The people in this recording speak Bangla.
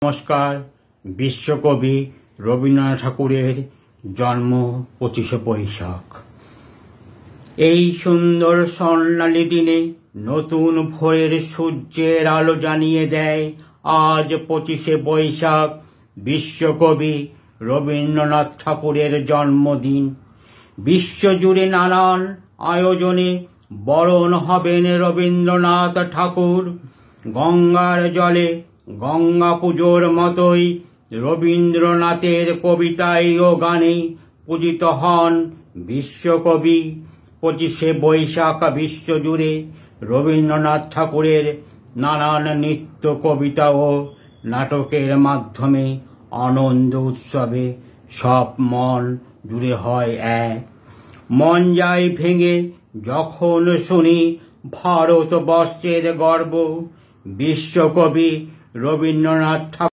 নমস্কার। বিশ্বকবি রবীন্দ্রনাথ ঠাকুরের জন্ম 25শে বৈশাখ। এই সুন্দর স্বর্ণালী দিনে নতুন ভোরের সূর্যের আলো জানিয়ে দেয় আজ 25শে বৈশাখ, বিশ্বকবি রবীন্দ্রনাথ ঠাকুরের জন্মদিন। বিশ্বজুড়ে নানান আয়োজনে বরণ হবেন রবীন্দ্রনাথ ঠাকুর। গঙ্গার জলে গঙ্গা পুজোর মতোই রবীন্দ্রনাথের কবিতায় ও গানে পূজিত হন বিশ্বকবি। 25শে বৈশাখ বিশ্বজুড়ে রবীন্দ্রনাথ ঠাকুরের নানান নৃত্য, কবিতা ও নাটকের মাধ্যমে আনন্দ উৎসবে সব মন জুড়ে হয় এক। মন যায় ভেঙে যখন শুনি ভারতবর্ষের গর্ব, বিশ্বকবি রবীন্দ্রনাথ ঠাকুর।